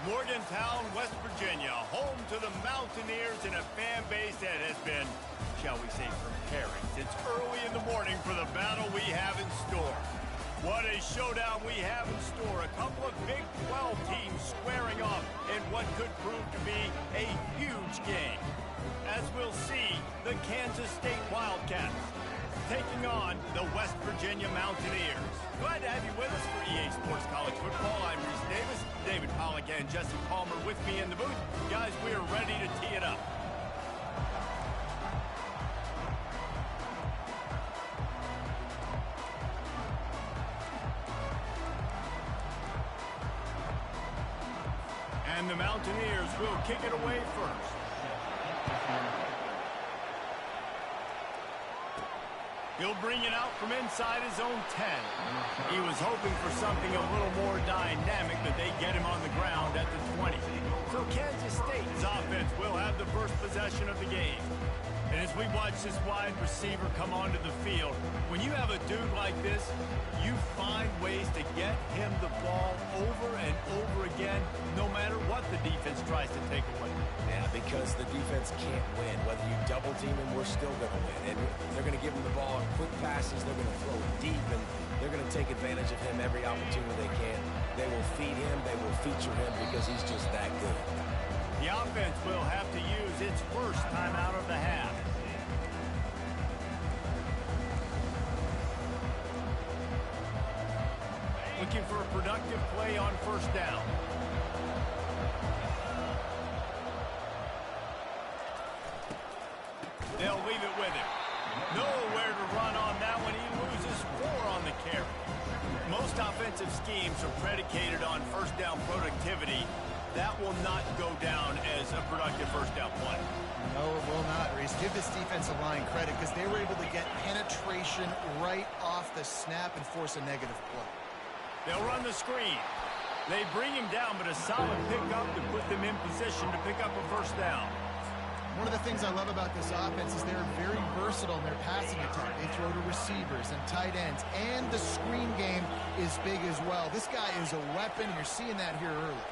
Morgantown, West Virginia, home to the Mountaineers and a fan base that has been, shall we say, preparing since early in the morning for the battle we have in store. What a showdown we have in store. A couple of Big 12 teams squaring off in what could prove to be a huge game. As we'll see, the Kansas State Wildcats taking on the West Virginia Mountaineers. Glad to have you with us for EA Sports College Football. I'm Reese Davis, David Pollack and Jesse Palmer with me in the booth. Guys, we are ready to tee it up. And the Mountaineers will kick it away first. He'll bring it out from inside his own 10. He was hoping for something a little more dynamic, but they get him on the ground at the 20. So Kansas State's offense will have the first possession of the game. And as we watch this wide receiver come onto the field, when you have a dude like this, you find ways to get him the ball over and over again, no matter what the defense tries to take away. Yeah, because the defense can't win. Whether you double team him, we're still going to win. And they're going to give him the ball in quick passes. They're going to throw it deep, and they're going to take advantage of him every opportunity they can. They will feed him. They will feature him because he's just that good. The offense will have to use its first time out of the half. Looking for a productive play on first down. They'll leave it with him. Nowhere to run on that one. He loses 4 on the carry. Most offensive schemes are predicated on first down productivity. That will not go down as a productive first down play. No, it will not, Reese. Give this defensive line credit because they were able to get penetration right off the snap and force a negative play. They'll run the screen. They bring him down, but a solid pickup to put them in position to pick up a first down. One of the things I love about this offense is they're very versatile in their passing attack. They throw to receivers and tight ends, and the screen game is big as well. This guy is a weapon. You're seeing that here early.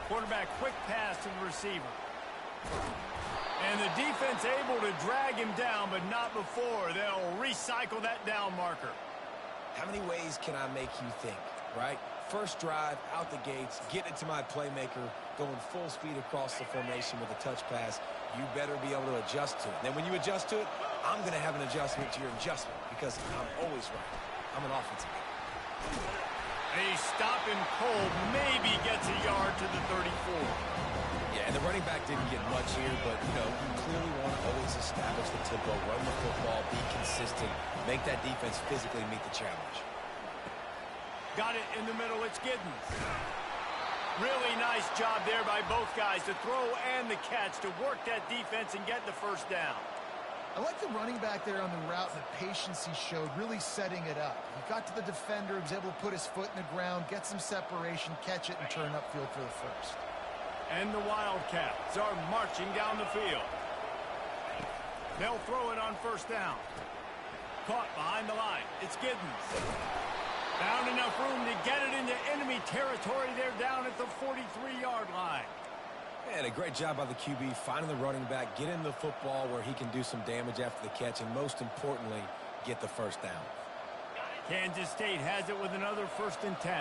Quarterback quick pass to the receiver. And the defense able to drag him down, but not before. They'll recycle that down marker. How many ways can I make you think, right? First drive, out the gates, get it to my playmaker, going full speed across the formation with a touch pass. You better be able to adjust to it. Then when you adjust to it, I'm going to have an adjustment to your adjustment because I'm always right. I'm an offensive guy. A stopping cold maybe gets a yard to the 34. Yeah, and the running back didn't get much here, but, you know, you clearly want to always establish the tempo, run the football, be consistent, make that defense physically meet the challenge. Got it in the middle, it's Giddens. Really nice job there by both guys to throw and the catch to work that defense and get the first down. I like the running back there on the route and the patience he showed, really setting it up. He got to the defender, he was able to put his foot in the ground, get some separation, catch it, and turn upfield for the first. And the Wildcats are marching down the field. They'll throw it on first down. Caught behind the line. It's Giddens. Found enough room to get it into enemy territory. They're down at the 43-yard line. And a great job by the QB finding the running back, get him the football where he can do some damage after the catch, and most importantly, get the first down. Kansas State has it with another 1st and 10.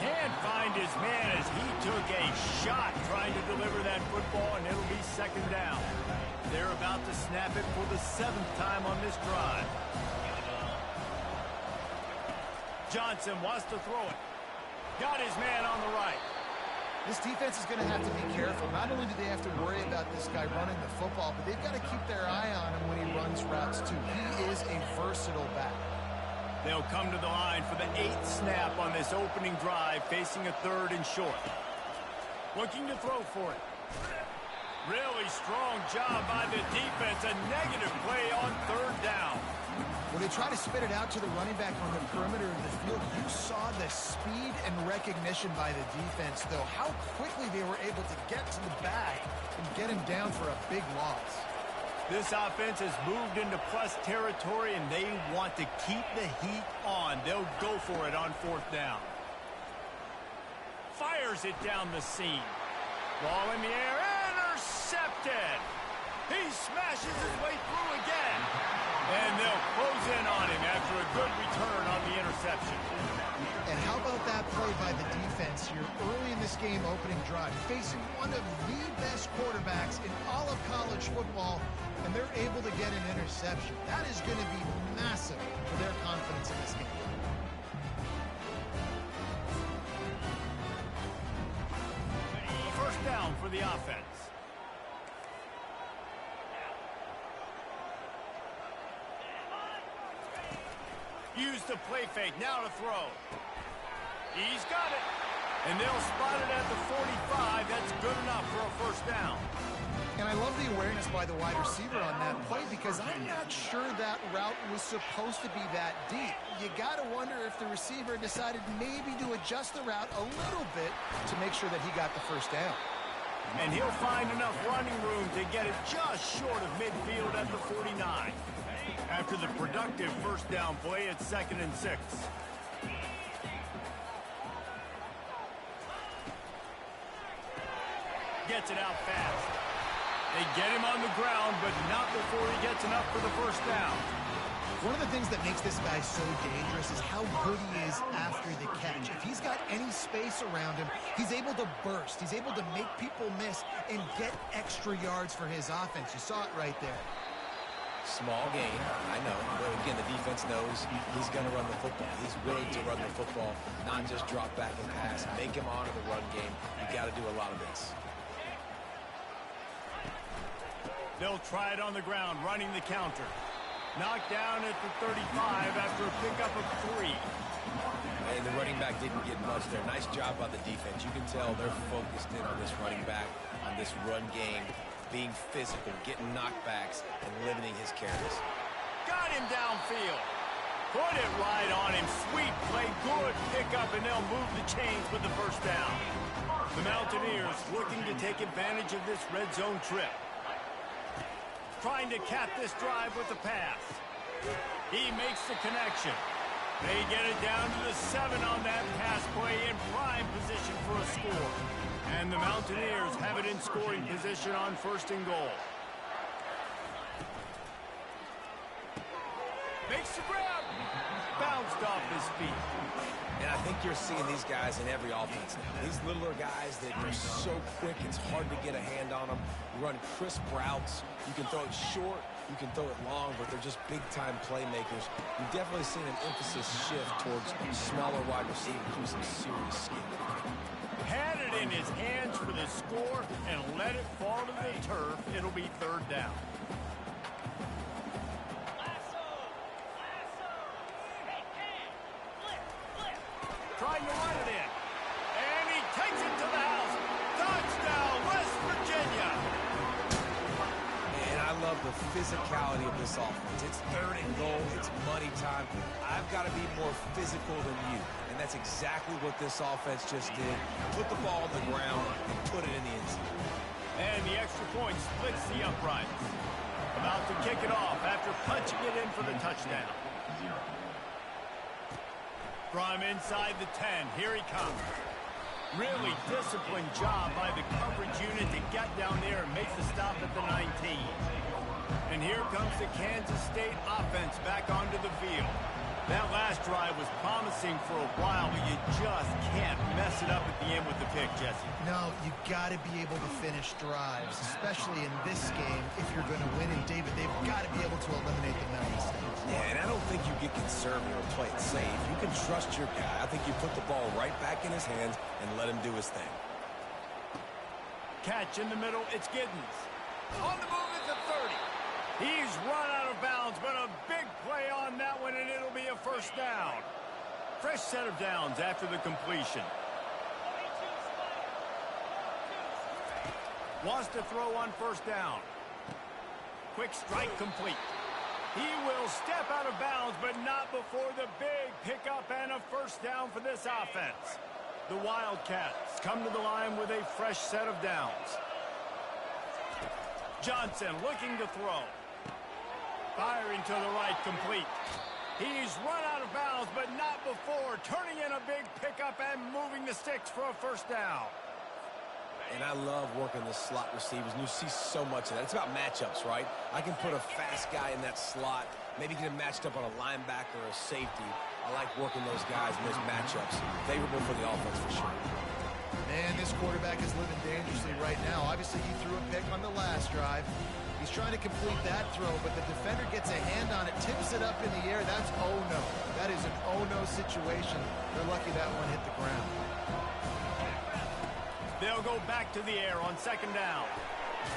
Can't find his man as he took a shot trying to deliver that football, and it'll be 2nd down. They're about to snap it for the 7th time on this drive. Johnson wants to throw it. Got his man on the right. This defense is going to have to be careful. Not only do they have to worry about this guy running the football, but they've got to keep their eye on him when he runs routes too. He is a versatile back. They'll come to the line for the 8th snap on this opening drive, facing a 3rd and short. Looking to throw for it. Really strong job by the defense. A negative play on 3rd down. When they try to spit it out to the running back on the perimeter of the field, you saw the speed and recognition by the defense, though. How quickly they were able to get to the back and get him down for a big loss. This offense has moved into plus territory, and they want to keep the heat on. They'll go for it on 4th down. Fires it down the seam. Ball in the air, intercepted. He smashes his way through again. And they'll close in on him after a good return on the interception. And how about that play by the defense here early in this game opening drive, facing one of the best quarterbacks in all of college football, and they're able to get an interception. That is going to be massive for their confidence in this game. First down for the offense. Use the play fake, now to throw. He's got it. And they'll spot it at the 45. That's good enough for a first down. And I love the awareness by the wide receiver on that play because I'm not sure that route was supposed to be that deep. You got to wonder if the receiver decided maybe to adjust the route a little bit to make sure that he got the first down. And he'll find enough running room to get it just short of midfield at the 49. After the productive first down play, it's 2nd and 6. Gets it out fast. They get him on the ground, but not before he gets enough for the first down. One of the things that makes this guy so dangerous is how good he is after the catch. If he's got any space around him, he's able to burst. He's able to make people miss and get extra yards for his offense. You saw it right there. Small gain, I know. But again, the defense knows he's going to run the football. He's willing to run the football, not just drop back and pass. Make him honor the run game. You got to do a lot of this. They'll try it on the ground, running the counter. Knocked down at the 35 after a pickup of 3. And the running back didn't get much there. Nice job by the defense. You can tell they're focused in on this running back, on this run game, being physical, getting knockbacks, and limiting his carries. Got him downfield. Put it right on him. Sweet play, good pickup, and they'll move the chains with the first down. The Mountaineers looking to take advantage of this red zone trip. Trying to cap this drive with the pass. He makes the connection. They get it down to the 7 on that pass play in prime position for a score. And the Mountaineers have it in scoring position on 1st and goal. Makes the grab. Bounced off his feet. And I think you're seeing these guys in every offense now. These littler guys that are so quick, it's hard to get a hand on them. Run crisp routes. You can throw it short, you can throw it long, but they're just big-time playmakers. You've definitely seen an emphasis shift towards smaller wide receivers with some serious skill. Had it in his hands for the score and let it fall to the turf. It'll be 3rd down. Trying to run it in. And he takes it to the house. Touchdown, West Virginia. And I love the physicality of this offense. It's 3rd and goal. It's money time. I've got to be more physical than you. And that's exactly what this offense just did. Put the ball on the ground and put it in the end zone. And the extra point splits the uprights. About to kick it off after punching it in for the touchdown. From inside the 10, here he comes. Really disciplined job by the coverage unit to get down there and make the stop at the 19. And here comes the Kansas State offense back onto the field. That last drive was promising for a while, but you just can't mess it up at the end with the pick, Jesse. No, you got to be able to finish drives, especially in this game if you're going to win. And David, they've got to be able to eliminate the mental mistakes. Yeah, and I don't think you get conservative or play it safe. You can trust your guy. I think you put the ball right back in his hands and let him do his thing. Catch in the middle, it's Giddens. On the move at the 30. He's run out of bounds, but a big play on that one, and it'll be a first down. Fresh set of downs after the completion. Wants to throw on first down. Quick strike complete. He will step out of bounds, but not before the big pickup and a first down for this offense. The Wildcats come to the line with a fresh set of downs. Johnson looking to throw. Firing to the right, complete. He's run out of bounds, but not before. Turning in a big pickup and moving the sticks for a first down. And I love working the slot receivers, and you see so much of that. It's about matchups, right? I can put a fast guy in that slot, maybe get him matched up on a linebacker or a safety. I like working those guys in those matchups. Favorable for the offense for sure. Man, this quarterback is living dangerously right now. Obviously, he threw a pick on the last drive. He's trying to complete that throw, but the defender gets a hand on it, tips it up in the air. That's oh-no. That is an oh-no situation. They're lucky that one hit the ground. They'll go back to the air on second down.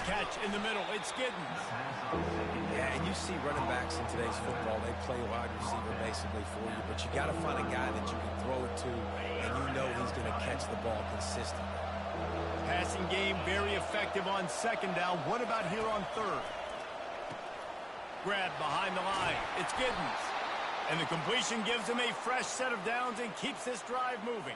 Catch in the middle. It's Giddens. Yeah, and you see running backs in today's football, they play wide receiver basically for you, but you got to find a guy that you can throw it to, and you know he's going to catch the ball consistently. Passing game very effective on second down. What about here on third? Grab behind the line. It's Giddens. And the completion gives him a fresh set of downs and keeps this drive moving.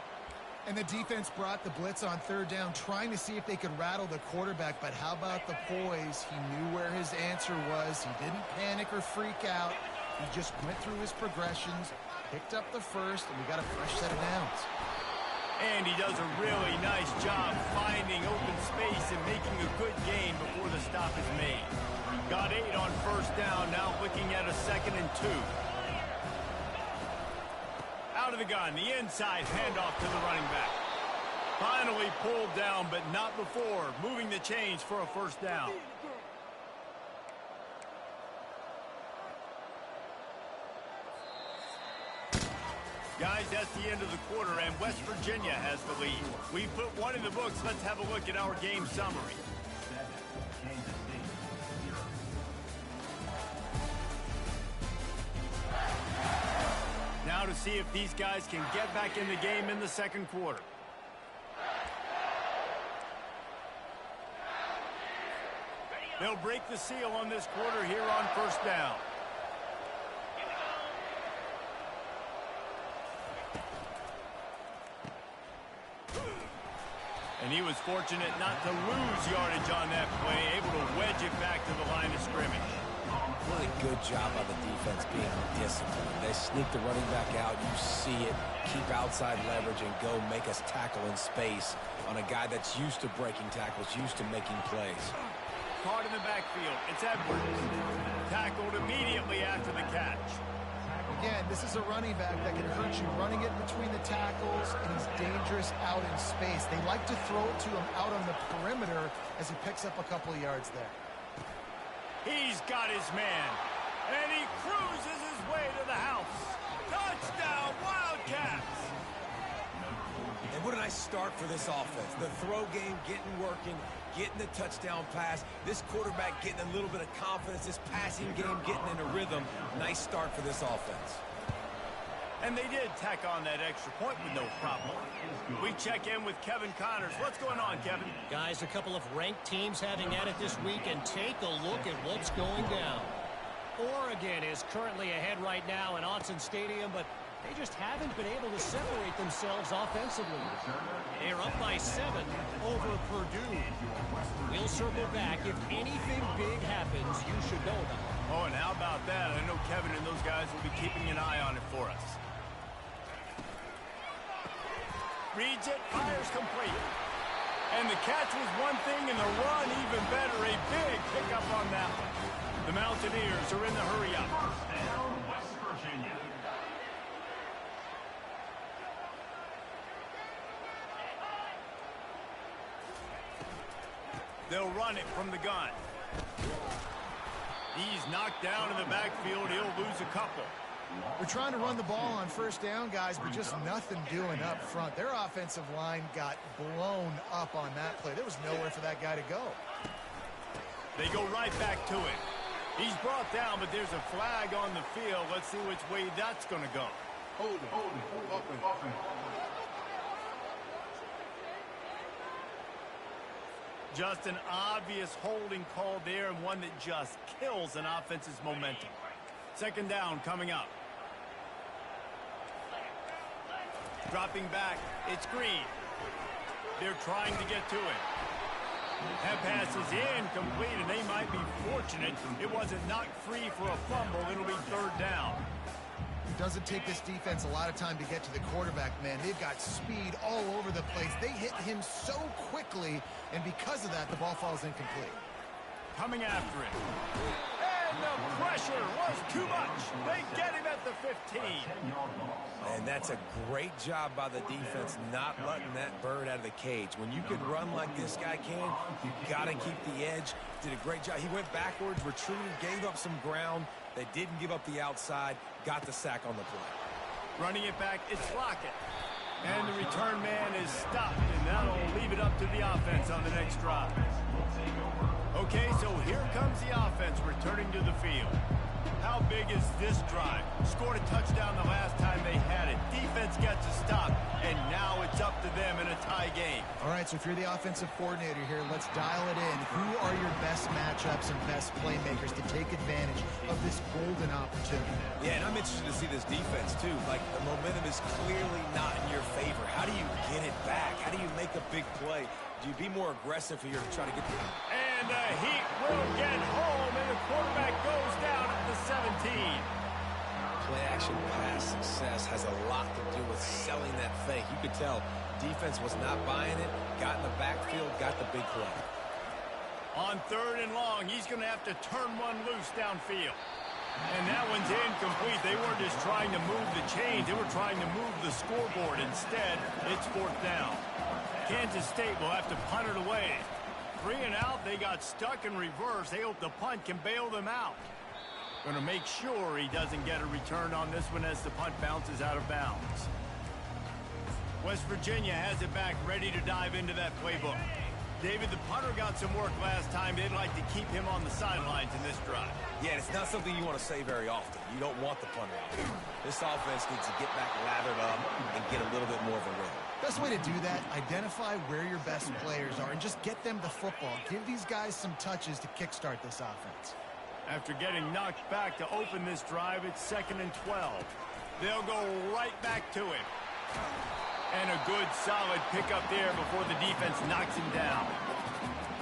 And the defense brought the blitz on third down, trying to see if they could rattle the quarterback. But how about the poise? He knew where his answer was. He didn't panic or freak out. He just went through his progressions, picked up the first, and we got a fresh set of downs. And he does a really nice job finding open space and making a good gain before the stop is made. Got 8 on first down, now looking at a 2nd and 2. Out of the gun, the inside handoff to the running back. Finally pulled down, but not before. Moving the chains for a first down. Guys, that's the end of the quarter, and West Virginia has the lead. We put one in the books. Let's have a look at our game summary. Now to see if these guys can get back in the game in the second quarter. They'll break the seal on this quarter here on first down. And he was fortunate not to lose yardage on that play, able to wedge it back to the line of scrimmage. Really good job by the defense being disciplined. They sneak the running back out. You see it. Keep outside leverage and go make us tackle in space on a guy that's used to breaking tackles, used to making plays. Caught in the backfield. It's Edwards. Tackled immediately after the catch. Again, this is a running back that can hurt you running it between the tackles, and he's dangerous out in space. They like to throw it to him out on the perimeter as he picks up a couple of yards there. He's got his man, and he cruises his way to the house. Touchdown, Wildcats! And what a nice start for this offense. The throw game getting working, getting the touchdown pass. This quarterback getting a little bit of confidence. This passing game getting in a rhythm. Nice start for this offense. And they did tack on that extra point with no problem. We check in with Kevin Connors. What's going on, Kevin? Guys, a couple of ranked teams having at it this week, and take a look at what's going down. Oregon is currently ahead right now in Autzen Stadium, but they just haven't been able to separate themselves offensively. They're up by 7 over Purdue. We'll circle back. If anything big happens, you should know about it. Oh, and how about that? I know Kevin and those guys will be keeping an eye on it for us. Reads it, fires complete. And the catch was one thing, and the run even better. A big pickup on that one. The Mountaineers are in the hurry-up. First down, West Virginia. They'll run it from the gun. He's knocked down in the backfield. He'll lose a couple. We're trying to run the ball on first down, guys, but just nothing doing up front. Their offensive line got blown up on that play. There was nowhere for that guy to go. They go right back to it. He's brought down, but there's a flag on the field. Let's see which way that's going to go. Hold it. Just an obvious holding call there, and one that just kills an offense's momentum. Second down coming up. Dropping back, it's Green. They're trying to get to it. That pass is incomplete, and they might be fortunate it wasn't knocked free for a fumble. It'll be third down. It doesn't take this defense a lot of time to get to the quarterback, man. They've got speed all over the place. They hit him so quickly, and because of that, the ball falls incomplete. Coming after it. And the pressure was too much. They get him at the 15. And that's a great job by the defense not letting that bird out of the cage. When you can run like this guy can, you got to keep the edge. Did a great job. He went backwards, retreated, gave up some ground. They didn't give up the outside, got the sack on the play. Running it back, it's Lockett. And the return man is stopped, and that'll leave it up to the offense on the next drive. Okay, so here comes the offense returning to the field. How big is this drive? Scored a touchdown the last time they had it. Defense gets a stop, and now it's up to them in a tie game. All right, so if you're the offensive coordinator here, let's dial it in. Who are your best matchups and best playmakers to take advantage of this golden opportunity? Yeah, and I'm interested to see this defense, too. Like, the momentum is clearly not in your favor. How do you get it back? How do you make a big play? Do you be more aggressive here to try to get the... And the Heat will get home, and the quarterback goes down at the 17. Play-action pass success has a lot to do with selling that fake. You could tell defense was not buying it, got in the backfield, got the big play. On third and long, he's going to have to turn one loose downfield. And that one's incomplete. They weren't just trying to move the chains. They were trying to move the scoreboard. Instead, it's fourth down. Kansas State will have to punt it away. 3 and out, they got stuck in reverse. They hope the punt can bail them out. Going to make sure he doesn't get a return on this one as the punt bounces out of bounds. West Virginia has it back, ready to dive into that playbook. David, the punter got some work last time. They'd like to keep him on the sidelines in this drive. Yeah, it's not something you want to say very often. You don't want the punter out there. This offense needs to get back lathered up and get a little bit more of a rhythm. Best way to do that, identify where your best players are and just get them the football. Give these guys some touches to kickstart this offense. After getting knocked back to open this drive, it's 2nd and 12. They'll go right back to him. And a good, solid pickup there before the defense knocks him down.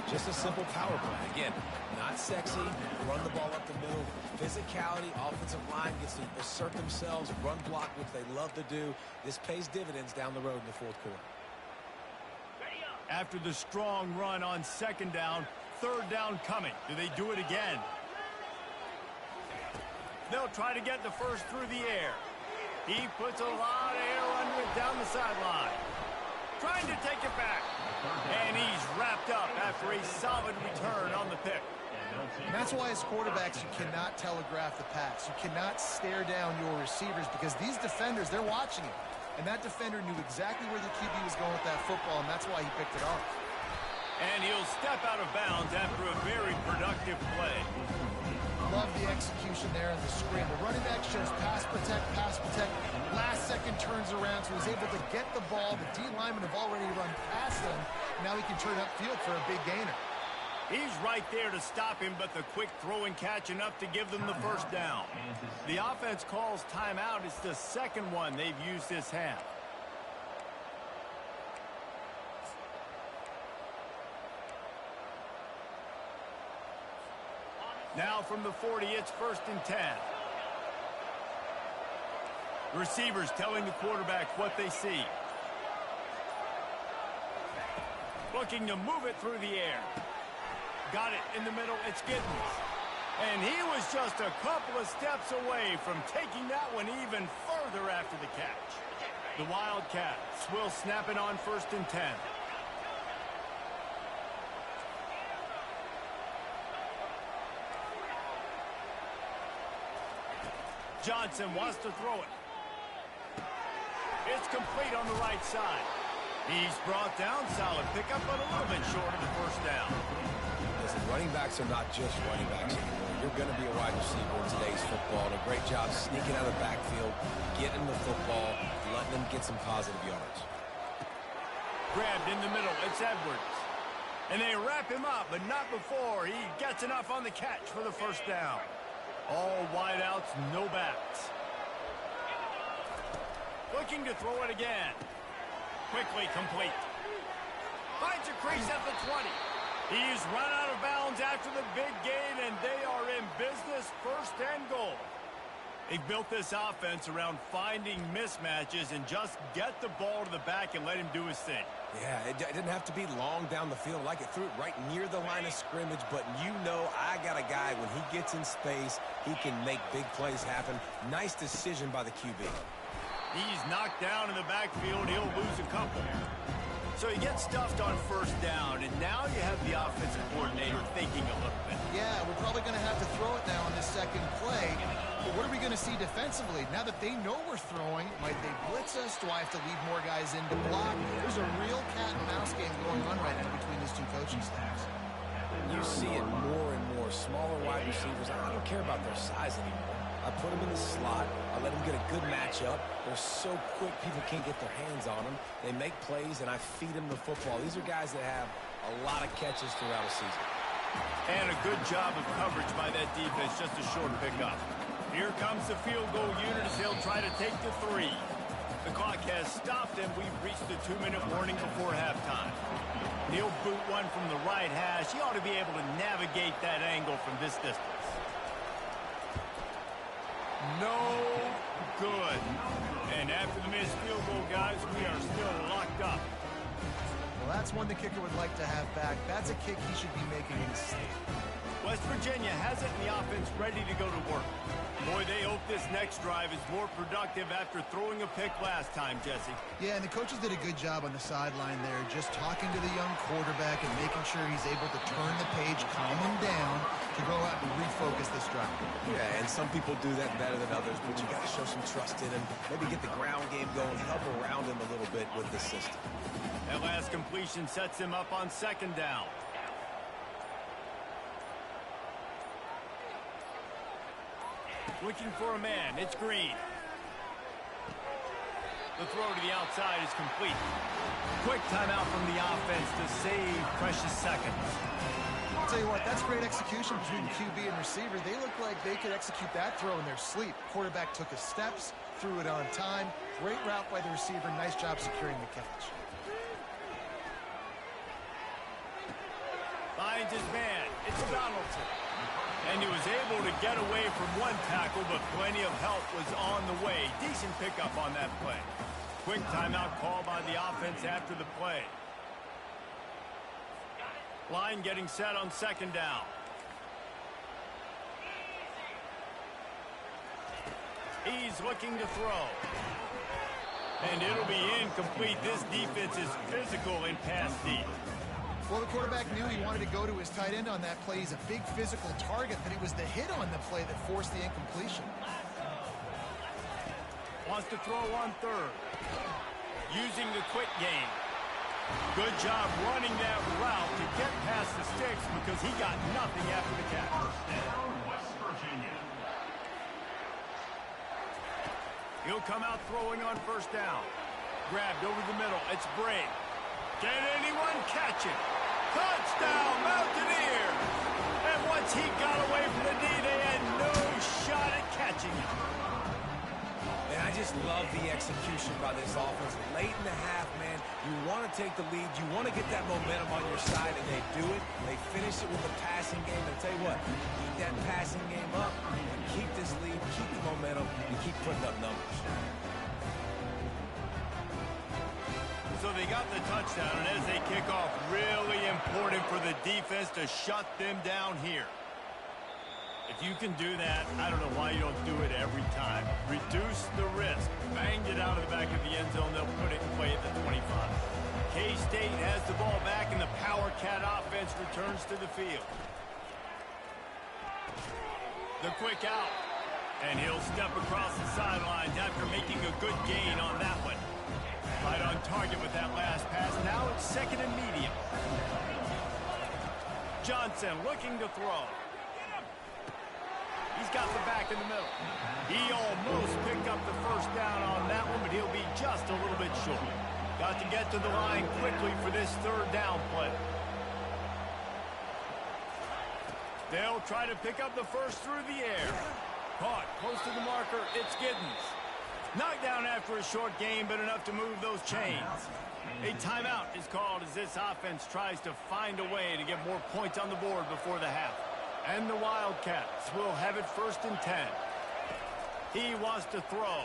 Just a simple power play. Again, not sexy, run the ball up the middle. Physicality, offensive line gets to assert themselves, run block, which they love to do. This pays dividends down the road in the fourth quarter. After the strong run on 2nd down, 3rd down coming. Do they do it again? They'll try to get the first through the air. He puts a lot of air under it down the sideline. Trying to take it back. And he's wrapped up after a solid return on the pick. And that's why as quarterbacks you cannot telegraph the pass. You cannot stare down your receivers because these defenders, they're watching it. And that defender knew exactly where the QB was going with that football, and that's why he picked it off. And he'll step out of bounds after a very productive play. Love the execution there in the screen. The running back shows pass protect. Last second turns around, so he's able to get the ball. The D linemen have already run past him. Now he can turn upfield for a big gainer. He's right there to stop him, but the quick throw and catch enough to give them the first down. The offense calls timeout. It's the second one they've used this half. Now from the 40, it's 1st and 10. Receivers telling the quarterback what they see. Looking to move it through the air. Got it in the middle. It's Giddens. And he was just a couple of steps away from taking that one even further after the catch. The Wildcats will snap it on 1st and 10. Johnson wants to throw it. It's complete on the right side. He's brought down, solid pickup, but a little bit short of the first down. Listen, running backs are not just running backs anymore. You're going to be a wide receiver in today's football. And a great job sneaking out of the backfield, getting the football, letting them get some positive yards. Grabbed in the middle. It's Edwards. And they wrap him up, but not before he gets enough on the catch for the first down. All wideouts, no backs. Looking to throw it again. Quickly complete. Finds a crease at the 20. He's run out of bounds after the big gain, and they are in business, first and goal. They've built this offense around finding mismatches and just get the ball to the back and let him do his thing. Yeah, it didn't have to be long down the field. Like it threw it right near the line of scrimmage, but you know I got a guy, when he gets in space, he can make big plays happen. Nice decision by the QB. He's knocked down in the backfield. He'll lose a couple. So he gets stuffed on first down, and now you have the offensive coordinator thinking a little bit. Yeah, we're probably going to have to throw it now on this second play. But what are we going to see defensively? Now that they know we're throwing, might they blitz us? Do I have to leave more guys in to block? There's a real cat and mouse game going on right now between these two coaching staffs. You see it more and more. Smaller wide receivers, I don't care about their size anymore. I put them in the slot. I let them get a good matchup. They're so quick, people can't get their hands on them. They make plays, and I feed them the football. These are guys that have a lot of catches throughout a season. And a good job of coverage by that defense, just a short pickup. Here comes the field goal unit as they'll try to take the 3. The clock has stopped, and we've reached the 2-minute warning before halftime. He'll boot one from the right hash. He ought to be able to navigate that angle from this distance. No good. And after the missed field goal, guys, we are still locked up. Well, that's one the kicker would like to have back. That's a kick he should be making in his sleep. West Virginia has it in the offense ready to go to work. Boy, they hope this next drive is more productive after throwing a pick last time, Jesse. Yeah, and the coaches did a good job on the sideline there, just talking to the young quarterback and making sure he's able to turn the page, calm him down, to go out and refocus this drive. Yeah, and some people do that better than others, but you got to show some trust in him. Maybe get the ground game going, help around him a little bit with the system. That last completion sets him up on second down. Looking for a man. It's Green. The throw to the outside is complete. Quick timeout from the offense to save precious seconds. I'll tell you what, that's great execution between QB and receiver. They look like they could execute that throw in their sleep. Quarterback took his steps, threw it on time. Great route by the receiver. Nice job securing the catch. Finds his man. It's Donaldson. And he was able to get away from one tackle, but plenty of help was on the way. Decent pickup on that play. Quick timeout call by the offense after the play. Line getting set on second down. He's looking to throw. And it'll be incomplete. This defense is physical in pass deep. Well, the quarterback knew he wanted to go to his tight end on that play. He's a big physical target, but it was the hit on the play that forced the incompletion. Wants to throw on third. Using the quick game. Good job running that route to get past the sticks because he got nothing after the catch. First down, West Virginia. He'll come out throwing on first down. Grabbed over the middle. It's Bray. Can anyone catch it? Touchdown, Mountaineers! And once he got away from the knee, they had no shot at catching him. And I just love the execution by this offense. Late in the half, man, you want to take the lead. You want to get that momentum on your side, and they do it. They finish it with the passing game. And tell you what, keep that passing game up, and keep this lead, keep the momentum, and keep putting up numbers. So they got the touchdown, and as they kick off, really important for the defense to shut them down here. If you can do that, I don't know why you don't do it every time. Reduce the risk. Banged it out of the back of the end zone. They'll put it in play at the 25. K-State has the ball back, and the Power Cat offense returns to the field. The quick out. And he'll step across the sidelines after making a good gain on that one. Right on target with that last pass. Now it's second and medium. Johnson looking to throw. He's got the back in the middle. He almost picked up the first down on that one, but he'll be just a little bit short. Got to get to the line quickly for this third down play. They'll try to pick up the first through the air. Caught close to the marker. It's Giddens. Knocked down after a short game, but enough to move those chains. A timeout is called as this offense tries to find a way to get more points on the board before the half. And the Wildcats will have it 1st and 10. He wants to throw.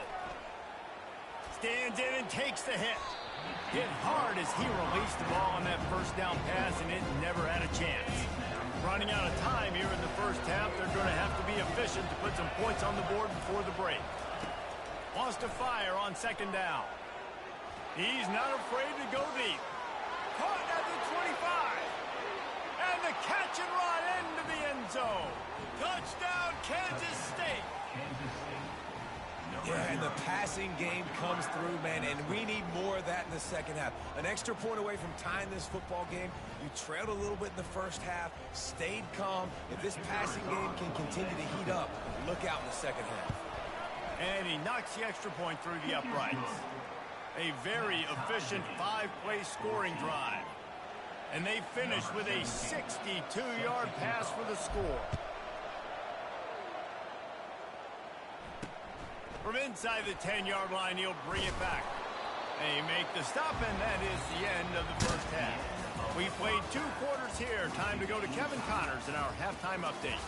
Stands in and takes the hit. Hit hard as he released the ball on that first down pass, and it never had a chance. Running out of time here in the first half, they're going to have to be efficient to put some points on the board before the break. Wants to fire on 2nd down. He's not afraid to go deep. Caught at the 25. And the catch and run into the end zone. Touchdown, Kansas State. Yeah, and the passing game comes through, man, and we need more of that in the second half. An extra point away from tying this football game. You trailed a little bit in the first half, stayed calm. If this passing game can continue to heat up, look out in the second half. And he knocks the extra point through the uprights. A very efficient 5-play scoring drive. And they finish with a 62-yard pass for the score. From inside the 10-yard line, he'll bring it back. They make the stop, and that is the end of the first half. We played 2 quarters here. Time to go to Kevin Connors in our halftime update.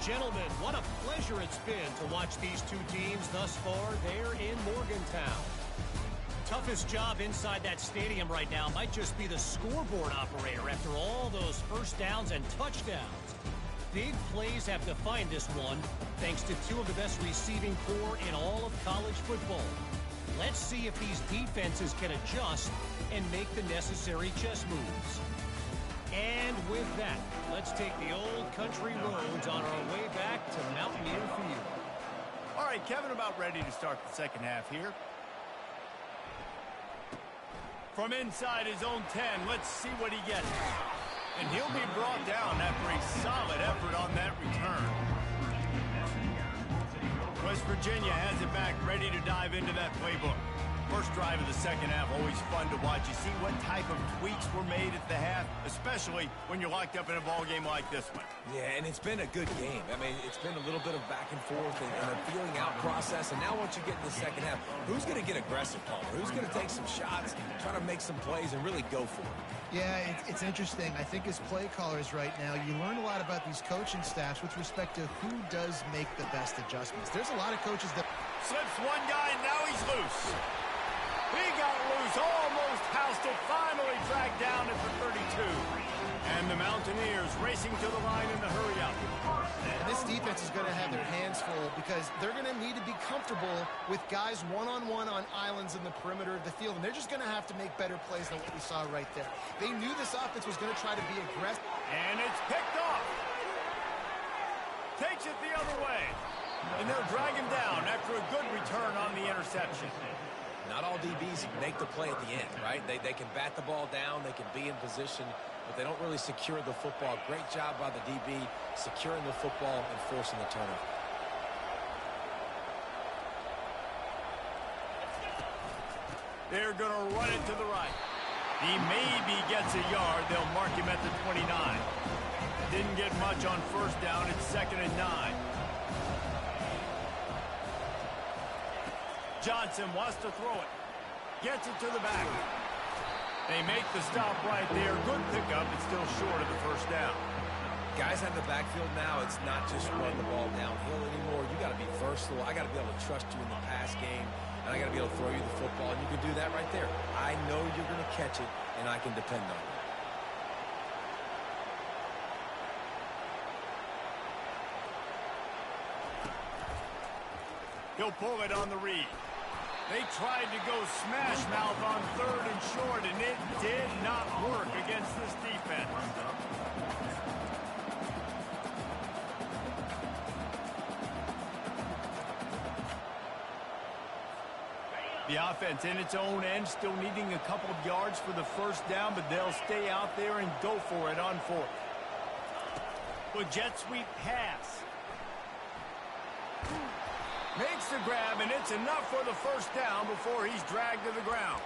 Gentlemen, what a pleasure it's been to watch these 2 teams thus far there in Morgantown. Toughest job inside that stadium right now might just be the scoreboard operator after all those first downs and touchdowns. Big plays have defined this one, thanks to 2 of the best receiving corps in all of college football. Let's see if these defenses can adjust and make the necessary chess moves. And with that, let's take the old country roads on our way back to Mountaineer Field. All right, Kevin, about ready to start the second half here. From inside his own 10, let's see what he gets. And he'll be brought down after a solid effort on that return. West Virginia has it back, ready to dive into that playbook. First drive of the second half, always fun to watch. You see what type of tweaks were made at the half, especially when you're locked up in a ball game like this one. Yeah, and it's been a good game. I mean, it's been a little bit of back and forth and a feeling out process. And now once you get in the second half, who's going to get aggressive, Palmer? Who's going to take some shots, try to make some plays, and really go for it? Yeah, it's interesting. I think as play callers right now, you learn a lot about these coaching staffs with respect to who does make the best adjustments. There's a lot of coaches that... Slips one guy, and now he's loose. He got loose, almost housed it, finally dragged down at the 32. And the Mountaineers racing to the line in the hurry-up. This defense is going to have their hands full because they're going to need to be comfortable with guys one-on-one on islands in the perimeter of the field, and they're just going to have to make better plays than what we saw right there. They knew this offense was going to try to be aggressive. And it's picked off. Takes it the other way. And they'll drag him down after a good return on the interception. Not all DBs make the play at the end, right? They can bat the ball down, they can be in position, but they don't really secure the football. Great job by the DB securing the football and forcing the turnover. They're going to run it to the right. He maybe gets a yard. They'll mark him at the 29. Didn't get much on first down. It's 2nd and 9. Johnson wants to throw it. Gets it to the back. They make the stop right there. Good pickup. It's still short of the first down. Guys out in the backfield now, it's not just run the ball downhill anymore. You got to be versatile. I got to be able to trust you in the pass game, and I got to be able to throw you the football, and you can do that right there. I know you're going to catch it, and I can depend on you. He'll pull it on the read. They tried to go smash mouth on 3rd and short, and it did not work against this defense. The offense in its own end, still needing a couple of yards for the first down, but they'll stay out there and go for it on 4th. With jet sweep pass. Makes the grab, and it's enough for the first down before he's dragged to the ground.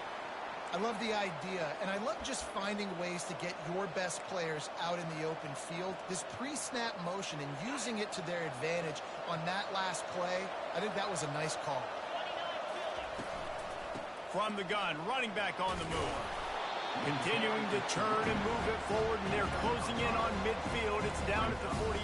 I love the idea, and I love just finding ways to get your best players out in the open field. This pre-snap motion and using it to their advantage on that last play, I think that was a nice call. From the gun, running back on the move. Continuing to churn and move it forward, and they're closing in on midfield. It's down at the 48.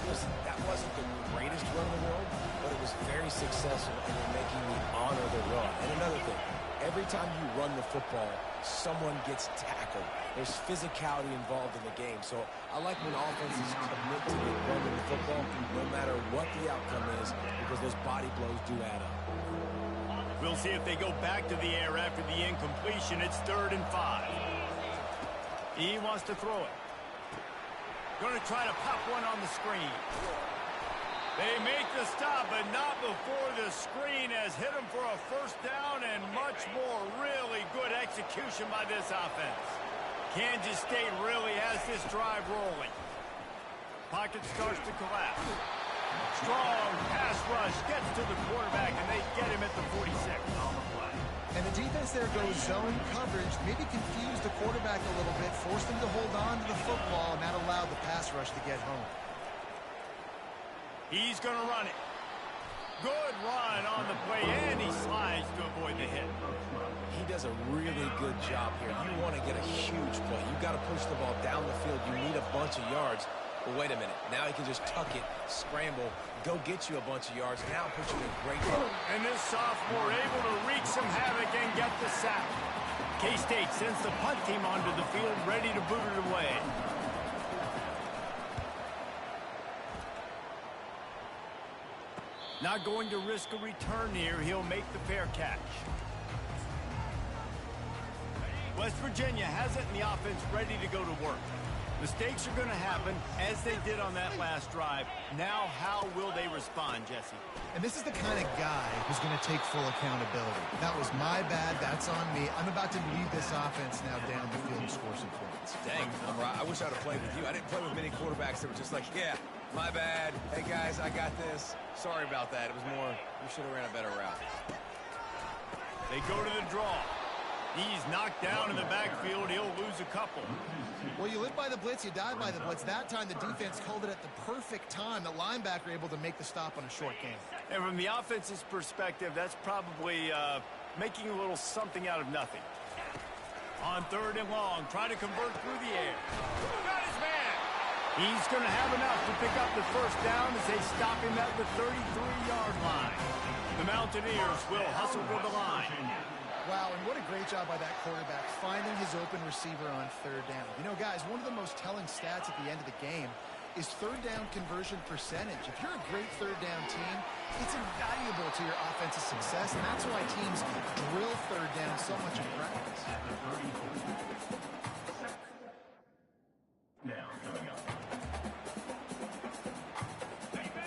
Listen, that wasn't the greatest run in the world, but it was very successful, and they're making me honor the run. And another thing, every time you run the football, someone gets tackled. There's physicality involved in the game. So I like when offenses commit to running the football, no matter what the outcome is, because those body blows do add up. We'll see if they go back to the air after the incompletion. It's 3rd and 5. He wants to throw it. Going to try to pop one on the screen. They make the stop, but not before the screen has hit him for a first down, and much more. Really good execution by this offense. Kansas State really has this drive rolling. Pocket starts to collapse. Strong pass rush gets to the quarterback, and they get him at the 46. And the defense there goes zone coverage, maybe confused the quarterback a little bit, forced him to hold on to the football, and that allowed the pass rush to get home. He's going to run it. Good run on the play, and he slides to avoid the hit. He does a really good job here. You want to get a huge play. You've got to push the ball down the field. You need a bunch of yards. But wait a minute. Now he can just tuck it, scramble, go get you a bunch of yards, and now put you in a great run. And this sophomore able to wreak some havoc and get the sack. K-State sends the punt team onto the field, ready to boot it away. Not going to risk a return here. He'll make the fair catch. West Virginia has it in the offense ready to go to work. Mistakes are going to happen, as they did on that last drive. Now, how will they respond, Jesse? And this is the kind of guy who's going to take full accountability. That was my bad. That's on me. I'm about to lead this offense now down the field and score some points. Dang, I wish I would have played with you. I didn't play with many quarterbacks that were just like, yeah, my bad. Hey, guys, I got this. Sorry about that. It was more, we should have ran a better route. They go to the draw. He's knocked down in the backfield. He'll lose a couple. Well, you live by the blitz, you die by the blitz. That time, the defense called it at the perfect time. The linebacker able to make the stop on a short game. And from the offense's perspective, that's probably making a little something out of nothing. On 3rd and long, try to convert through the air. Got his man. He's going to have enough to pick up the first down as they stop him at the 33-yard line. The Mountaineers will hustle for the line. Wow, and what a great job by that quarterback, finding his open receiver on 3rd down. You know, guys, one of the most telling stats at the end of the game is 3rd down conversion percentage. If you're a great 3rd down team, it's invaluable to your offensive success, and that's why teams drill 3rd down so much in practice.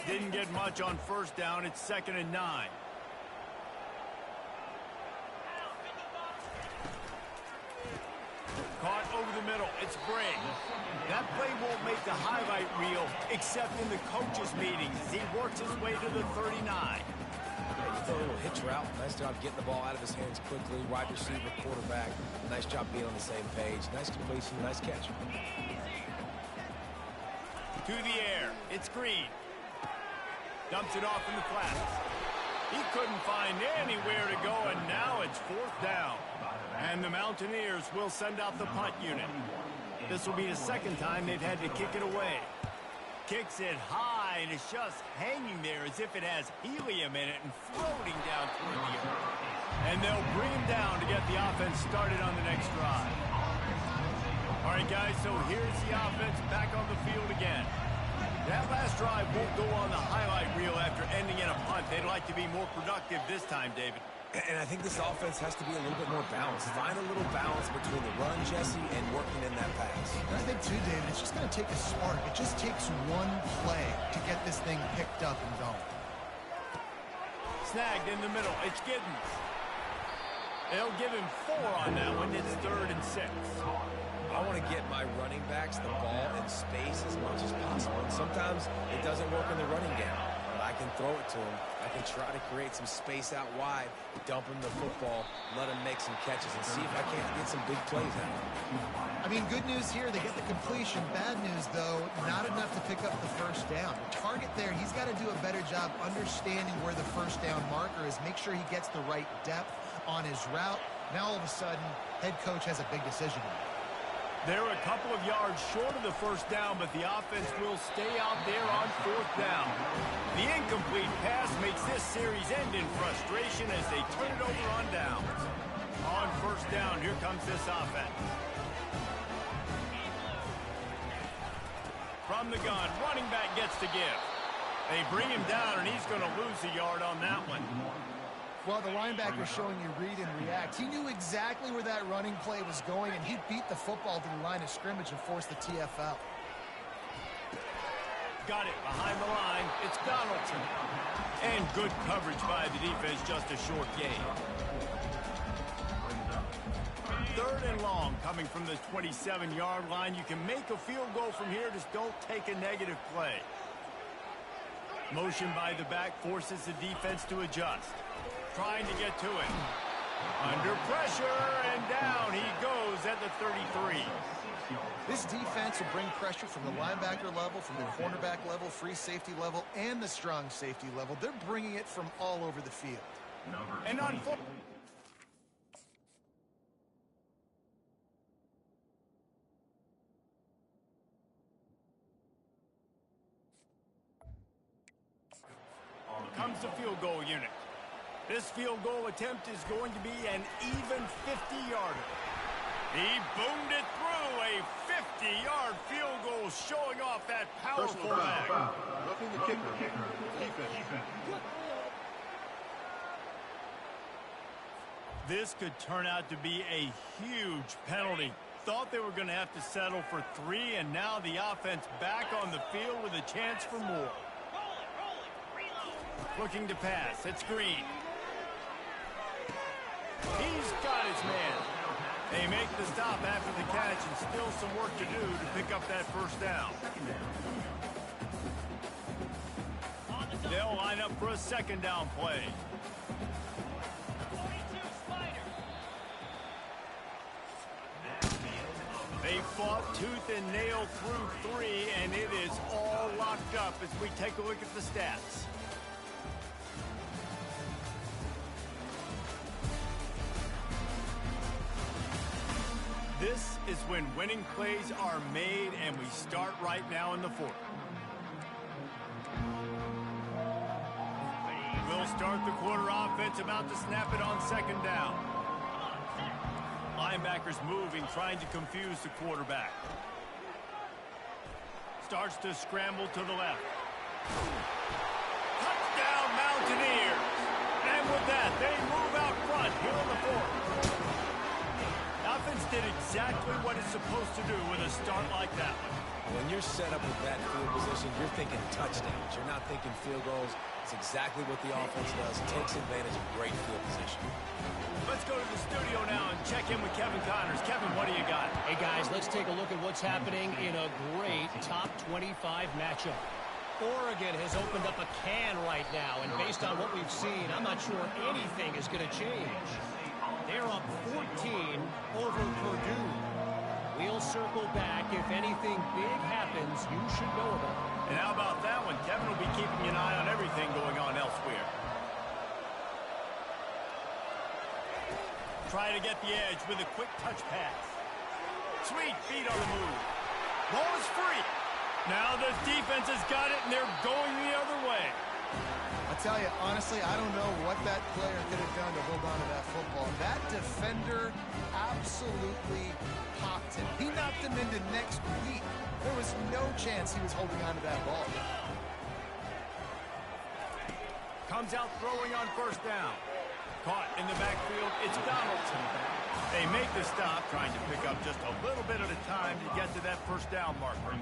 Didn't get much on 1st down. It's 2nd and 9. Caught over the middle. It's Briggs. That play won't make the highlight reel except in the coaches' meetings as he works his way to the 39. A little hitch route. Nice job getting the ball out of his hands quickly. Wide receiver, quarterback. Nice job being on the same page. Nice completion, nice catch. To the air. It's Green. Dumps it off in the flats. He couldn't find anywhere to go, and now it's 4th down. And the Mountaineers will send out the punt unit. This will be the 2nd time they've had to kick it away. Kicks it high, and it's just hanging there as if it has helium in it and floating down toward the earth. And they'll bring him down to get the offense started on the next drive. All right, guys, so here's the offense back on the field again. That last drive won't go on the highlight reel after ending in a punt. They'd like to be more productive this time, David. And I think this offense has to be a little bit more balanced. Find a little balance between the run, Jesse, and working in that pass. And I think, too, David, it's just going to take a spark. It just takes one play to get this thing picked up and going. Snagged in the middle. It's Giddens. They'll give him 4 on that one. It's 3rd and 6. I want to get my running backs the ball in space as much as possible. And sometimes it doesn't work in the running game. But I I can throw it to him. I can try to create some space out wide, dump him the football, let him make some catches, and see if I can't get some big plays out of him. I mean, good news here, they get the completion. Bad news, though, not enough to pick up the first down. The target there, he's got to do a better job understanding where the first down marker is, make sure he gets the right depth on his route. Now, all of a sudden, head coach has a big decision to make. They're a couple of yards short of the first down, but the offense will stay out there on fourth down. The incomplete pass makes this series end in frustration as they turn it over on down. On first down, here comes this offense. From the gun, running back gets to give. They bring him down, and he's going to lose a yard on that one. Well, the linebacker's showing you read and react. He knew exactly where that running play was going, and he beat the football to the line of scrimmage and forced the TFL. Got it behind the line. It's Donaldson. And good coverage by the defense, just a short gain. 3rd and long coming from the 27-yard line. You can make a field goal from here, just don't take a negative play. Motion by the back forces the defense to adjust. Trying to get to it. Under pressure, and down he goes at the 33. This defense will bring pressure from the linebacker level, from the cornerback level, free safety level, and the strong safety level. They're bringing it from all over the field. And on foot. Comes the field goal unit. This field goal attempt is going to be an even 50-yarder. He boomed it through, a 50-yard field goal showing off that powerful leg. Roughing the kicker. Defense. This could turn out to be a huge penalty. Thought they were going to have to settle for 3, and now the offense back on the field with a chance for more. Looking to pass. It's Green. He's got his man. They make the stop after the catch, and still some work to do to pick up that first down. They'll line up for a second down play. They fought tooth and nail through 3, and it is all locked up as we take a look at the stats. This is when winning plays are made, and we start right now in the 4th. We'll start the quarter offense, about to snap it on second down. Linebackers moving, trying to confuse the quarterback. Starts to scramble to the left. Touchdown, Mountaineers! And with that, they move out front here in the 4th. Offense did exactly what it's supposed to do with a start like that one. When you're set up with that field position, you're thinking touchdowns. You're not thinking field goals. It's exactly what the offense does. It takes advantage of great field position. Let's go to the studio now and check in with Kevin Connors. Kevin, what do you got? Hey, guys, let's take a look at what's happening in a great top 25 matchup. Oregon has opened up a can right now, and based on what we've seen, I'm not sure anything is going to change. They're up 14 over Purdue. We'll circle back. If anything big happens, you should know about it. And how about that one? Kevin will be keeping an eye on everything going on elsewhere. Try to get the edge with a quick touch pass. Sweet feet on the move. Ball is free. Now the defense has got it, and they're going the other way. I tell you, honestly, I don't know what that player could have done to hold on to that football. That defender absolutely popped him. He knocked him into next week. There was no chance he was holding on to that ball. Comes out throwing on first down. Caught in the backfield, it's Donaldson. They make the stop, trying to pick up just a little bit at a time to get to that first down marker.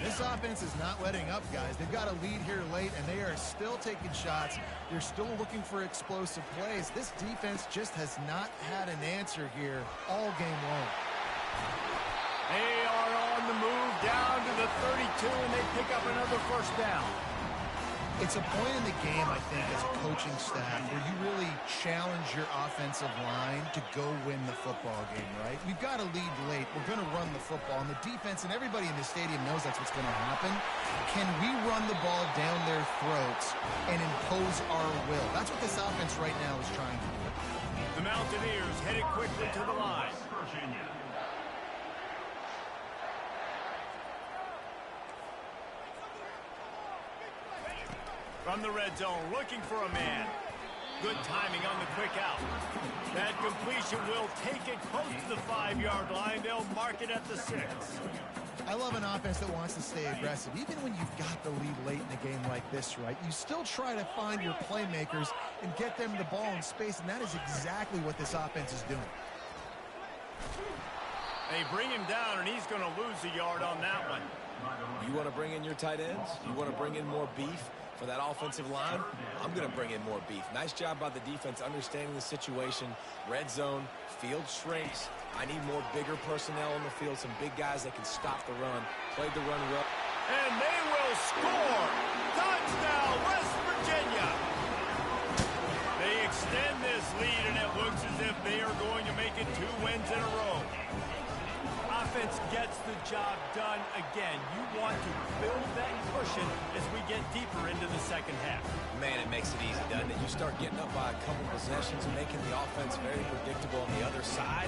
This offense is not letting up, guys. They've got a lead here late, and they are still taking shots. They're still looking for explosive plays. This defense just has not had an answer here all game long. They are on the move down to the 32, and they pick up another first down. It's a point in the game, I think, as a coaching staff where you really challenge your offensive line to go win the football game, right? We've got to lead late. We're going to run the football. And the defense and everybody in the stadium knows that's what's going to happen. Can we run the ball down their throats and impose our will? That's what this offense right now is trying to do. The Mountaineers headed quickly to the line. From the red zone, looking for a man. Good timing on the quick out. That completion will take it close to the 5-yard line. They'll mark it at the 6. I love an offense that wants to stay aggressive. Even when you've got the lead late in a game like this, right, you still try to find your playmakers and get them the ball in space, and that is exactly what this offense is doing. They bring him down, and he's going to lose a yard on that one. You want to bring in your tight ends? You want to bring in more beef for that offensive line? I'm going to bring in more beef. Nice job by the defense understanding the situation. Red zone, field shrinks. I need more bigger personnel on the field, some big guys that can stop the run. Played the run well. And they will score! Touchdown, West Virginia! They extend this lead, and it looks as if they are going to make it 2 wins in a row. Offense gets the job done again. You want to build that cushion as we get deeper into the second half. Man, it makes it easy, doesn't it? You start getting up by a couple possessions and making the offense very predictable on the other side.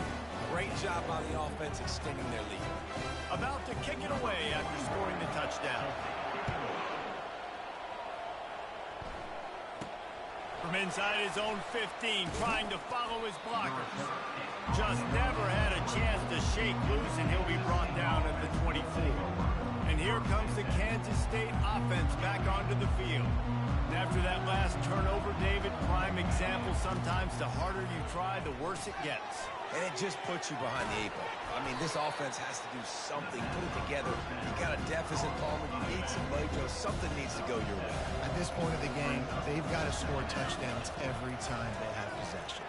Great job by the offense extending their lead. About to kick it away after scoring the touchdown. From inside his own 15, trying to follow his blockers. Just never had a chance to shake loose, and he'll be brought down at the 24. And here comes the Kansas State offense back onto the field. And after that last turnover, David, prime example, sometimes the harder you try, the worse it gets. And it just puts you behind the 8 ball. I mean, this offense has to do something, put it together. You got a deficit, Palmer. You need some mojo. Something needs to go your way. At this point of the game, they've got to score touchdowns every time they have possession.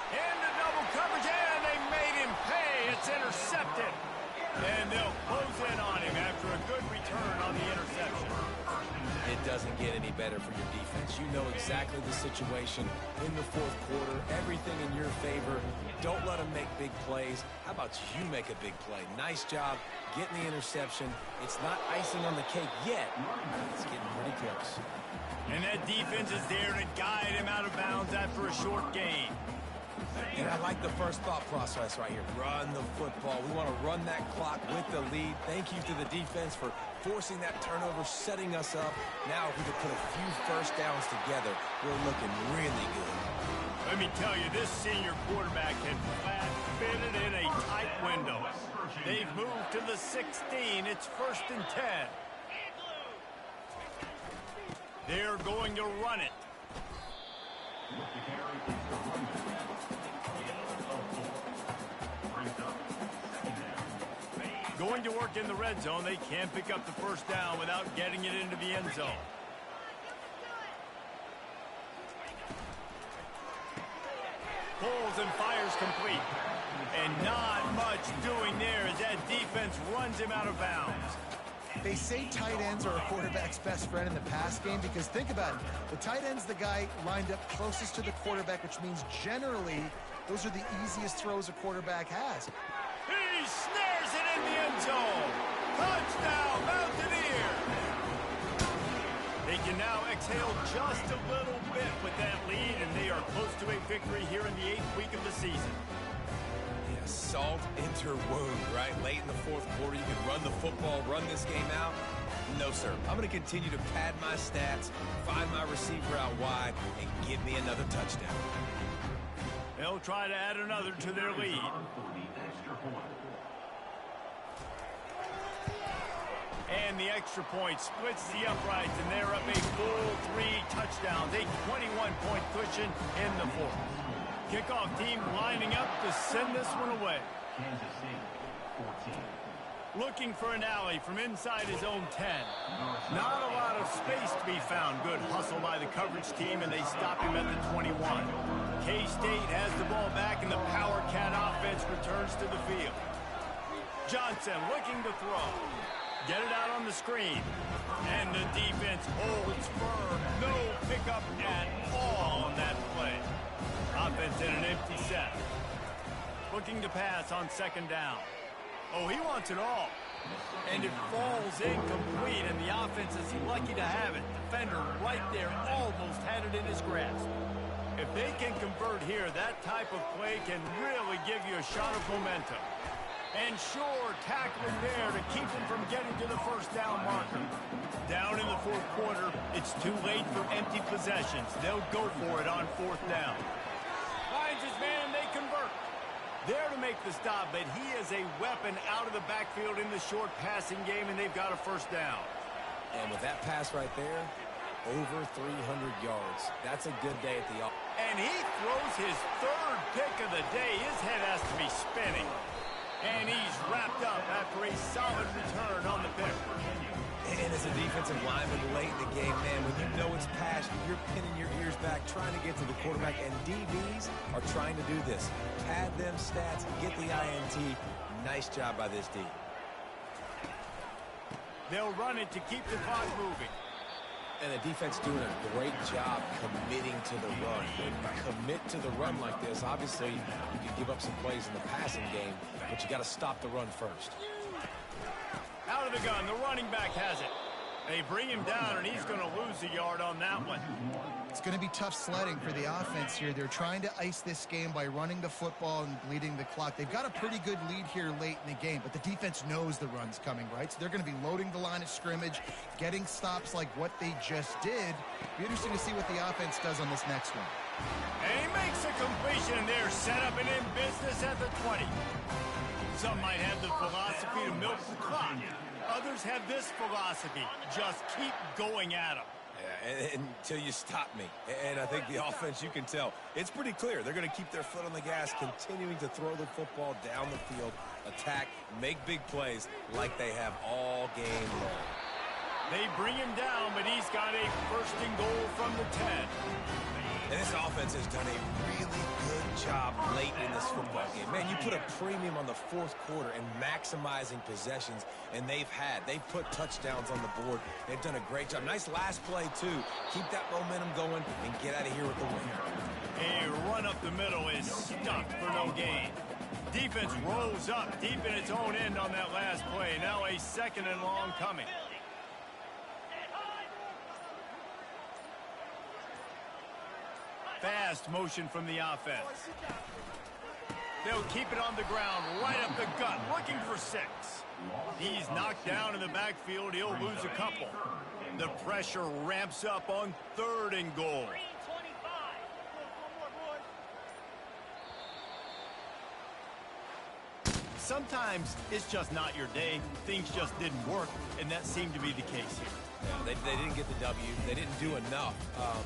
Into double coverage, and they made him pay. It's intercepted. And they'll close in on him after a good return on the interception. It doesn't get any better for your defense. You know exactly the situation in the 4th quarter. Everything in your favor. Don't let them make big plays. How about you make a big play? Nice job getting the interception. It's not icing on the cake yet. It's getting pretty close. And that defense is there to guide him out of bounds after a short gain. And I like the first thought process right here. Run the football. We want to run that clock with the lead. Thank you to the defense for forcing that turnover, setting us up. Now if we could put a few first downs together, we're looking really good. Let me tell you, this senior quarterback can flat fit it in a tight window. They've moved to the 16. It's 1st and 10. They're going to run it. Going to work in the red zone. They can't pick up the first down without getting it into the end zone. Pulls and fires complete. And not much doing there as that defense runs him out of bounds. They say tight ends are a quarterback's best friend in the pass game because think about it. The tight end's the guy lined up closest to the quarterback, which means generally those are the easiest throws a quarterback has. He snares it in the end zone. Touchdown, Mountaineers. They can now exhale just a little bit with that lead, and they are close to a victory here in the 8th week of the season. Yeah, salt enter wound, right? Late in the 4th quarter, you can run the football, run this game out. No, sir. I'm going to continue to pad my stats, find my receiver out wide, and give me another touchdown. They'll try to add another to their lead. And the extra point splits the uprights, and they're up a full 3 touchdowns, a 21-point cushion in the 4th. Kickoff team lining up to send this one away. Kansas State, 14. Looking for an alley from inside his own 10. Not a lot of space to be found. Good hustle by the coverage team, and they stop him at the 21. K-State has the ball back, and the Power Cat offense returns to the field. Johnson looking to throw. Get it out on the screen. And the defense holds firm. No pickup at all on that play. Offense in an empty set. Looking to pass on second down. Oh, he wants it all. And it falls incomplete, and the offense is lucky to have it. Defender right there almost had it in his grasp. If they can convert here, that type of play can really give you a shot of momentum. And sure, tackling there to keep him from getting to the first down marker. Down in the fourth quarter, it's too late for empty possessions. They'll go for it on fourth down. Finds his man, and they convert. There to make the stop, but he is a weapon out of the backfield in the short passing game, and they've got a first down. And with that pass right there, over 300 yards. That's a good day at the offense. And he throws his third pick of the day. His head has to be spinning. And he's wrapped up after a solid return on the pick. And as a defensive lineman late in the game, man, when you know it's passion, you're pinning your ears back, trying to get to the quarterback, and DBs are trying to do this. Pad them stats, get the INT. Nice job by this D. They'll run it to keep the clock moving. And the defense doing a great job committing to the run. When you commit to the run like this, obviously you can give up some plays in the passing game, but you got to stop the run first. Out of the gun, the running back has it. They bring him down, and he's going to lose a yard on that one. It's going to be tough sledding for the offense here. They're trying to ice this game by running the football and bleeding the clock. They've got a pretty good lead here late in the game, but the defense knows the run's coming, right? So they're going to be loading the line of scrimmage, getting stops like what they just did. Be interesting to see what the offense does on this next one. And he makes a completion, and they're set up and in business at the 20. Some might have the philosophy to milk the clock. Others have this philosophy. Just keep going at them. Yeah, until you stop me. And I think the offense, you can tell, it's pretty clear. They're going to keep their foot on the gas, continuing to throw the football down the field, attack, make big plays like they have all game long. They bring him down, but he's got a first and goal from the 10. And this offense has done a really good job late in this football game. Man, you put a premium on the fourth quarter and maximizing possessions, and they've put touchdowns on the board. They've done a great job. Nice last play, too. Keep that momentum going and get out of here with the win. A run up the middle is stuck for no gain. Defense rolls up deep in its own end on that last play. Now a second and long coming. Fast motion from the offense. They'll keep it on the ground, right up the gut, looking for 6. He's knocked down in the backfield. He'll lose a couple. The pressure ramps up on third and goal. Sometimes it's just not your day. Things just didn't work, and that seemed to be the case here. Yeah, they didn't get the W. They didn't do enough.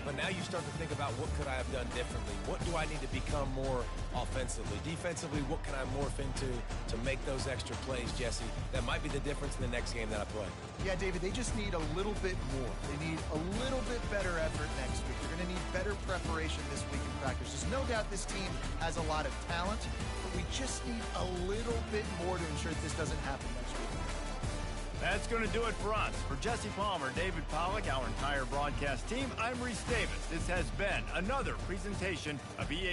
But now you start to think about, what could I have done differently? What do I need to become more offensively? Defensively, what can I morph into to make those extra plays, Jesse? That might be the difference in the next game that I play. Yeah, David, they just need a little bit more. They need a little bit better effort next week. They're going to need better preparation this week in practice. There's no doubt this team has a lot of talent, but we just need a little bit more to ensure that this doesn't happen next week. That's going to do it for us. For Jesse Palmer, David Pollack, our entire broadcast team, I'm Reese Davis. This has been another presentation of EA